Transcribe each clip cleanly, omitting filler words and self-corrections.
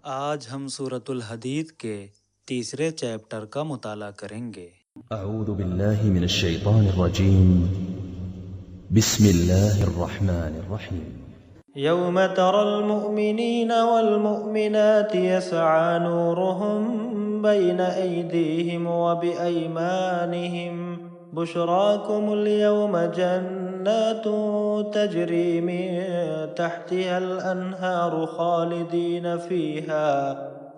آج ہم سورۃ الحدید کے تیسرے چیپٹر کا مطالعہ کریں گے۔ اعوذ باللہ من الشیطان الرجیم بسم اللہ الرحمن الرحیم يوم ترى المؤمنين والمؤمنات يسعى نورهم بين أيديهم وبأيمانهم بشراكم اليوم جنات تجري من تحتها الأنهار خالدين فيها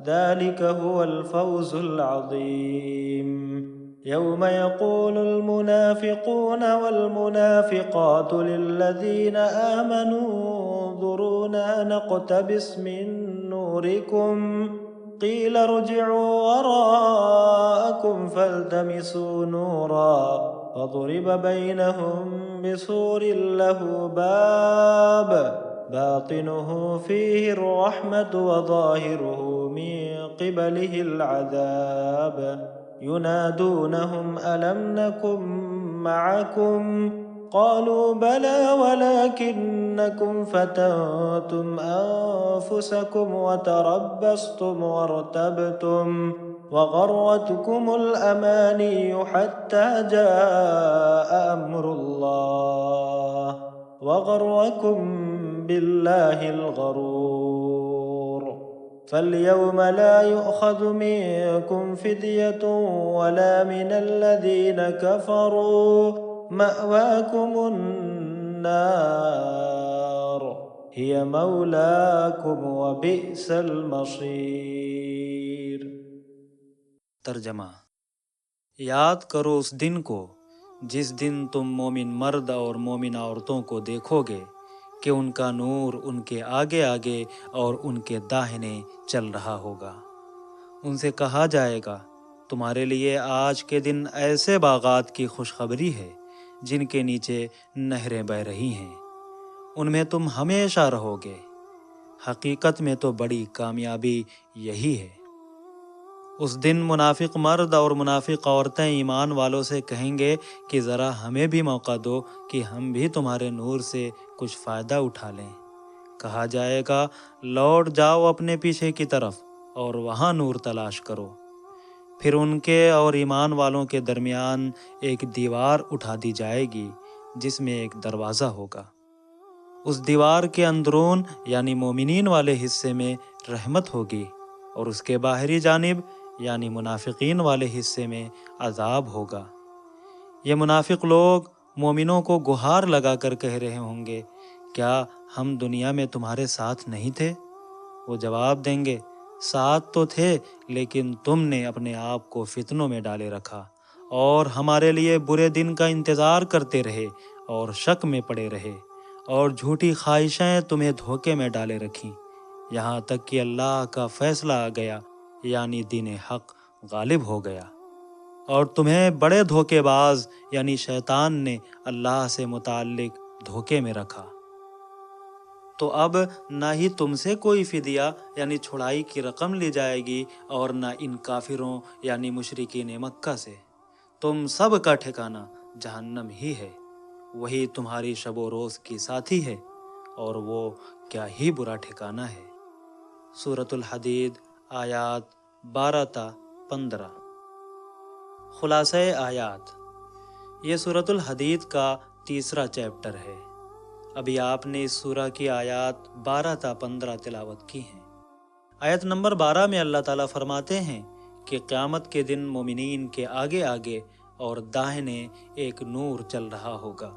ذلك هو الفوز العظيم يوم يقول المنافقون والمنافقات للذين آمنوا انظرونا نقتبس من نوركم قيل ارجعوا وراءكم فالتمسوا نورا فضرب بينهم بسور له باب باطنه فيه الرحمة وظاهره من قبله العذاب ينادونهم ألم نكن معكم قالوا بلى ولكنكم فتنتم أنفسكم وتربصتم وارتبتم وغرتكم الأماني حتى جاء أمر الله وغركم بالله الغرور فاليوم لا يؤخذ منكم فدية ولا من الذين كفروا مأواكم النار هي مولاكم وبئس المصير۔ ترجمہ: یاد کرو اس دن کو جس دن تم مومن مرد اور مومن عورتوں کو دیکھو گے کہ ان کا نور ان کے آگے آگے اور ان کے داہنے چل رہا ہوگا۔ ان سے کہا جائے گا، تمہارے لیے آج کے دن ایسے باغات کی خوشخبری ہے جن کے نیچے نہریں بہہ رہی ہیں، ان میں تم ہمیشہ رہو گے۔ حقیقت میں تو بڑی کامیابی یہی ہے۔ اس دن منافق مرد اور منافق عورتیں ایمان والوں سے کہیں گے کہ ذرا ہمیں بھی موقع دو کہ ہم بھی تمہارے نور سے کچھ فائدہ اٹھا لیں۔ کہا جائے گا، لوٹ جاؤ اپنے پیچھے کی طرف اور وہاں نور تلاش کرو۔ پھر ان کے اور ایمان والوں کے درمیان ایک دیوار اٹھا دی جائے گی جس میں ایک دروازہ ہوگا۔ اس دیوار کے اندرون یعنی مومنین والے حصے میں رحمت ہوگی اور اس کے باہری جانب یعنی منافقین والے حصے میں عذاب ہوگا۔ یہ منافق لوگ مومنوں کو گہار لگا کر کہہ رہے ہوں گے، کیا ہم دنیا میں تمہارے ساتھ نہیں تھے؟ وہ جواب دیں گے، ساتھ تو تھے لیکن تم نے اپنے آپ کو فتنوں میں ڈالے رکھا اور ہمارے لیے برے دن کا انتظار کرتے رہے اور شک میں پڑے رہے اور جھوٹی خواہشیں تمہیں دھوکے میں ڈالے رکھیں، یہاں تک کہ اللہ کا فیصلہ آ گیا یعنی دین حق غالب ہو گیا اور تمہیں بڑے دھوکے باز یعنی شیطان نے اللہ سے متعلق دھوکے میں رکھا۔ تو اب نہ ہی تم سے کوئی فدیہ یعنی چھڑائی کی رقم لی جائے گی اور نہ ان کافروں یعنی مشرکین مکہ سے۔ تم سب کا ٹھکانہ جہنم ہی ہے، وہی تمہاری شب و روز کی ساتھی ہے اور وہ کیا ہی برا ٹھکانہ ہے۔ سورۃ الحدید آیات 12 تا 15۔ خلاصہ آیات: یہ سورۃ الحدید کا تیسرا چیپٹر ہے۔ ابھی آپ نے اس سورہ کی آیات 12 تا 15 تلاوت کی ہیں۔ آیت نمبر 12 میں اللہ تعالیٰ فرماتے ہیں کہ قیامت کے دن مومنین کے آگے آگے اور داہنے ایک نور چل رہا ہوگا۔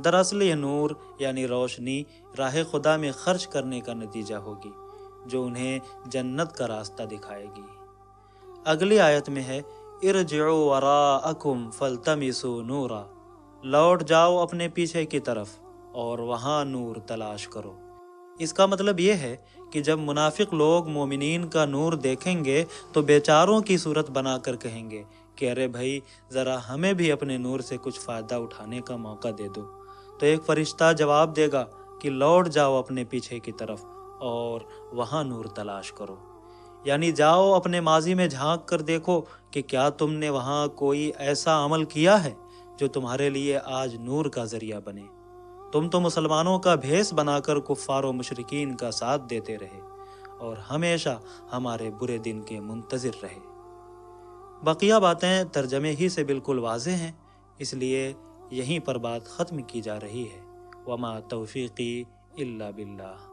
دراصل یہ نور یعنی روشنی راہ خدا میں خرچ کرنے کا نتیجہ ہوگی جو انہیں جنت کا راستہ دکھائے گی۔ اگلی آیت میں ہے، ارجعوا وراءکم فالتمسوا نورا، لوٹ جاؤ اپنے پیچھے کی طرف اور وہاں نور تلاش کرو۔ اس کا مطلب یہ ہے کہ جب منافق لوگ مومنین کا نور دیکھیں گے تو بیچاروں کی صورت بنا کر کہیں گے کہ ارے بھائی ذرا ہمیں بھی اپنے نور سے کچھ فائدہ اٹھانے کا موقع دے دو۔ تو ایک فرشتہ جواب دے گا کہ لوٹ جاؤ اپنے پیچھے کی طرف اور وہاں نور تلاش کرو، یعنی جاؤ اپنے ماضی میں جھانک کر دیکھو کہ کیا تم نے وہاں کوئی ایسا عمل کیا ہے جو تمہارے لیے آج نور کا ذریعہ بنے۔ تم تو مسلمانوں کا بھیس بنا کر کفار و مشرکین کا ساتھ دیتے رہے اور ہمیشہ ہمارے برے دن کے منتظر رہے۔ بقیہ باتیں ترجمے ہی سے بالکل واضح ہیں، اس لیے یہیں پر بات ختم کی جا رہی ہے۔ وما توفیقی الا باللہ۔